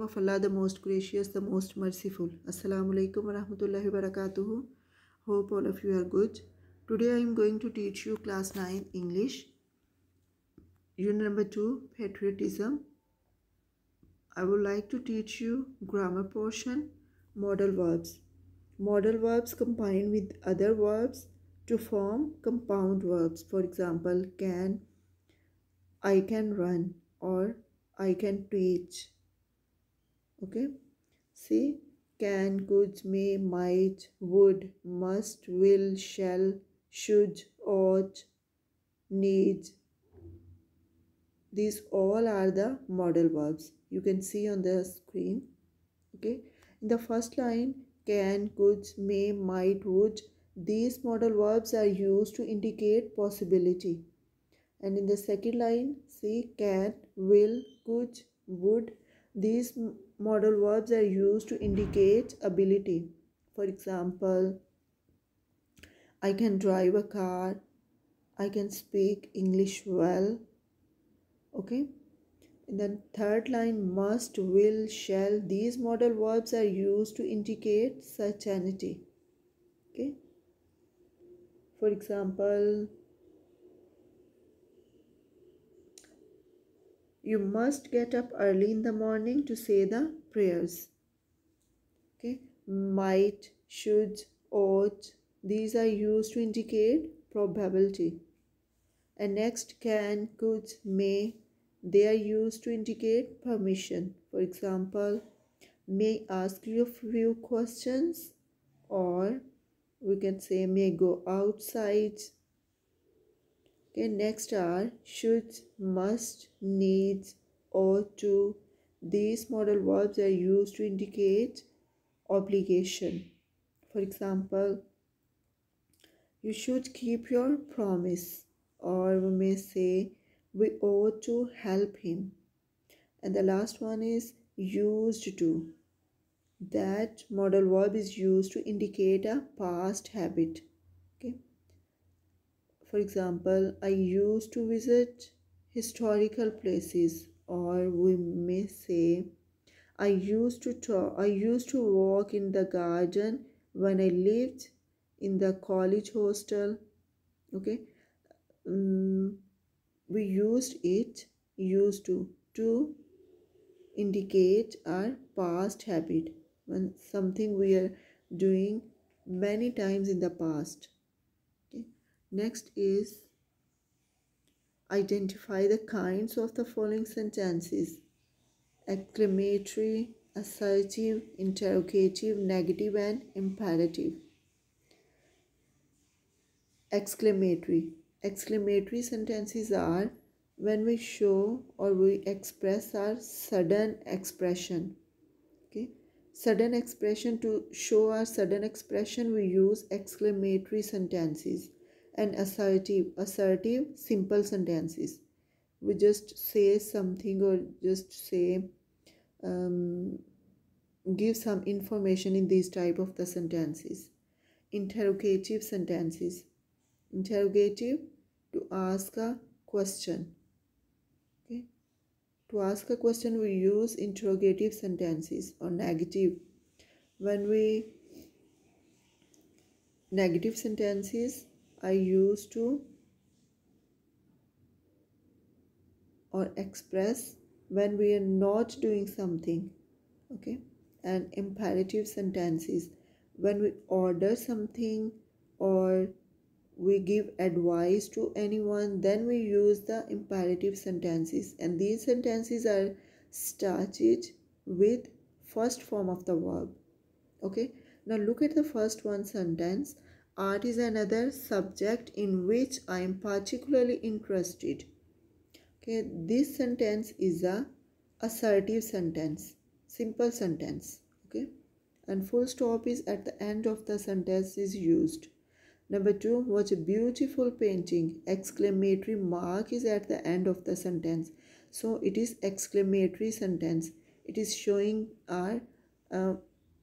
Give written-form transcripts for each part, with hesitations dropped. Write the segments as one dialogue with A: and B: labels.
A: Of Allah, the most gracious, the most merciful. Assalamu alaikum wa rahmatullahi wa barakatuhu. Hope all of you are good. Today I am going to teach you class 9 English. Unit number 2, patriotism. I would like to teach you grammar portion, modal verbs. Modal verbs combine with other verbs to form compound verbs. For example, can, I can run, or I can teach. Okay, see, can, could, may, might, would, must, will, shall, should, ought, need. These all are the modal verbs. You can see on the screen. Okay, in the first line, can, could, may, might, would, these modal verbs are used to indicate possibility. And in the second line, see, can, will, could, would, these modal verbs are used to indicate ability. For example, I can drive a car, I can speak English well. Okay. In the third line, must, will, shall, these modal verbs are used to indicate certainty. Okay. For example, you must get up early in the morning to say the prayers. Okay, might, should, ought, these are used to indicate probability. And next, can, could, may, they are used to indicate permission. For example, may ask you a few questions, or we can say may go outside. Okay, next are should, must, needs, ought to. These modal verbs are used to indicate obligation. For example, you should keep your promise, or we may say we ought to help him. And the last one is used to. That modal verb is used to indicate a past habit. Okay. For example, I used to visit historical places, or we may say I used to walk in the garden when I lived in the college hostel. Okay, we used to indicate our past habit, when something we are doing many times in the past. Okay. Next is identify the kinds of the following sentences: exclamatory, assertive, interrogative, negative, and imperative. Exclamatory. Exclamatory sentences are when we show or we express our sudden expression. Okay, sudden expression. To show our sudden expression, we use exclamatory sentences. And assertive, simple sentences. We just say something, or just say give some information in these type of the sentences. Interrogative sentences. Interrogative, to ask a question. Okay, to ask a question we use interrogative sentences. Or negative, when we negative sentences are used to or express when we are not doing something. Okay, and imperative sentences, when we order something or we give advice to anyone, then we use the imperative sentences, and these sentences are started with first form of the verb. Okay, now look at the first one sentence. Art is another subject in which I am particularly interested. Okay, this sentence is a assertive sentence, simple sentence. Okay, and full stop is at the end of the sentence is used. Number 2, what a beautiful painting. Exclamatory mark is at the end of the sentence. So it is exclamatory sentence. It is showing our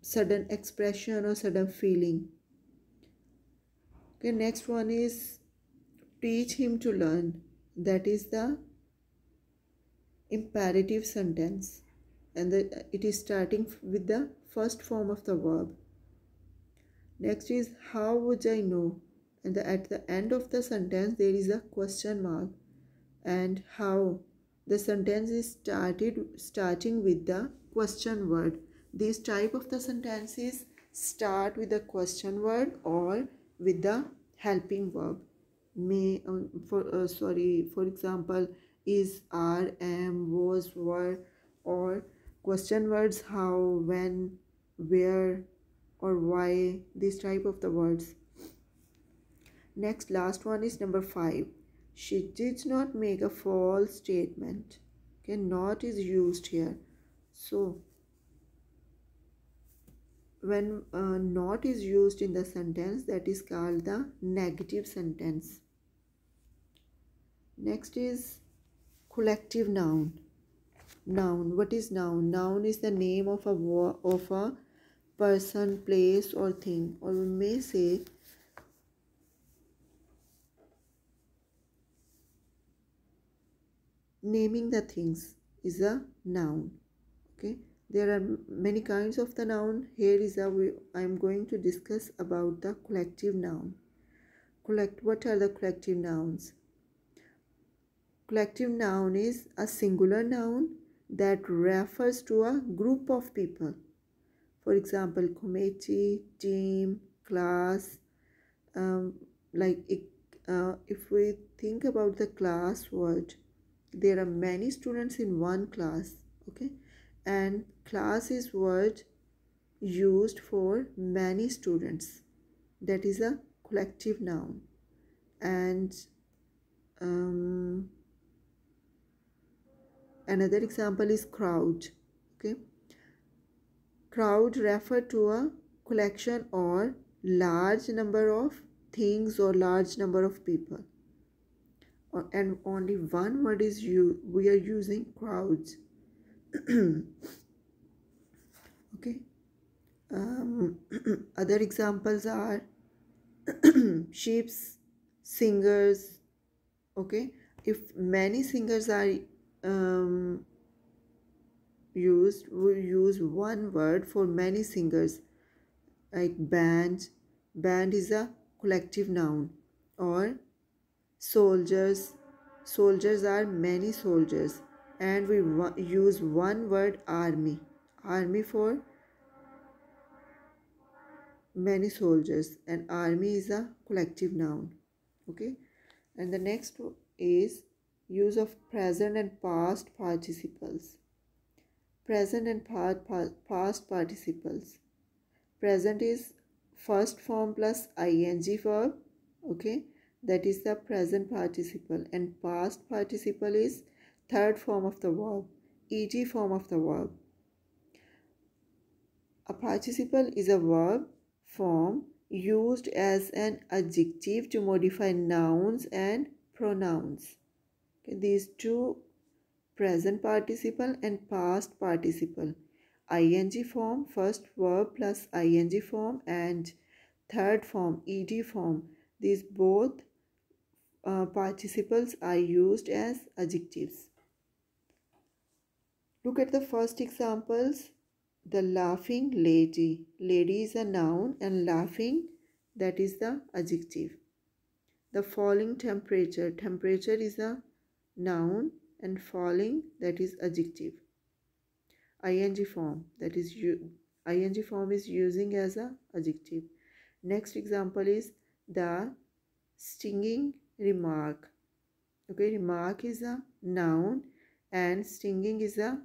A: sudden expression or sudden feeling. Okay, next one is teach him to learn. That is the imperative sentence. and it is starting with the first form of the verb. Next is how would I know, and at the end of the sentence there is a question mark. And how, the sentence is starting with the question word. This type of the sentences start with the question word or with the helping verb. For example, is, are, am, was, were, or question words how, when, where, or why, this type of the words. Next, last one is number 5. She did not make a false statement. Okay, not is used here. So when not is used in the sentence, that is called the negative sentence. Next is collective noun. Noun. What is noun? Noun is the name of a person, place, or thing, or we may say naming the things is a noun. Okay, there are many kinds of the noun. Here is I am going to discuss about the collective noun. What are the collective nouns? Collective noun is a singular noun that refers to a group of people. For example, committee, team, class. Like if we think about the class word, there are many students in one class. Okay, and class is word used for many students. That is a collective noun. And another example is crowd. Okay, crowd refer to a collection or large number of things or large number of people. And only one word is used. We are using crowds. Okay. Other examples are sheeps, singers. Okay, if many singers are used, we use one word for many singers, like band. Band is a collective noun. Or soldiers. Soldiers are many soldiers, and we use one word, army. Army for many soldiers, and army is a collective noun. Okay, and the next is use of present and past participles. Present and past participles. Present is first form plus ing verb. Okay, that is the present participle. And past participle is third form of the verb, ed form of the verb. A participle is a verb form used as an adjective to modify nouns and pronouns. Okay, these two, present participle and past participle. ing form, first verb plus ing form, and third form, ed form. These both participles are used as adjectives. Look at the first examples. The laughing lady. Lady is a noun and laughing, that is the adjective. The falling temperature. Temperature is a noun and falling, that is adjective. ing form, that is ing form is using as a adjective. Next example is the stinging remark. Okay, remark is a noun and stinging is a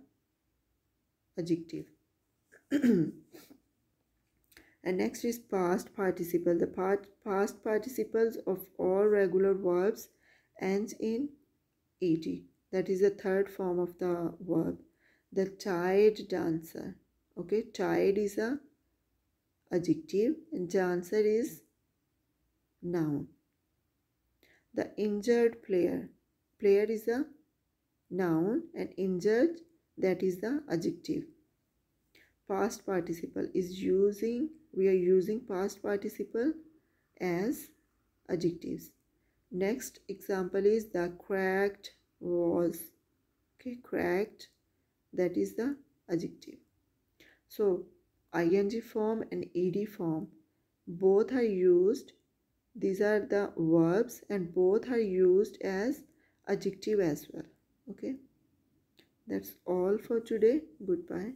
A: adjective. And next is past participle. The past participles of all regular verbs ends in ed. That is the third form of the verb. The tired dancer. Okay, tired is a adjective and dancer is noun. The injured player. Player is a noun and injured, that is the adjective. Past participle is we are using past participle as adjectives. Next example is the cracked was. Okay, cracked, that is the adjective. So ing form and ed form both are used. These are the verbs and both are used as adjective as well. Okay, that's all for today. Goodbye.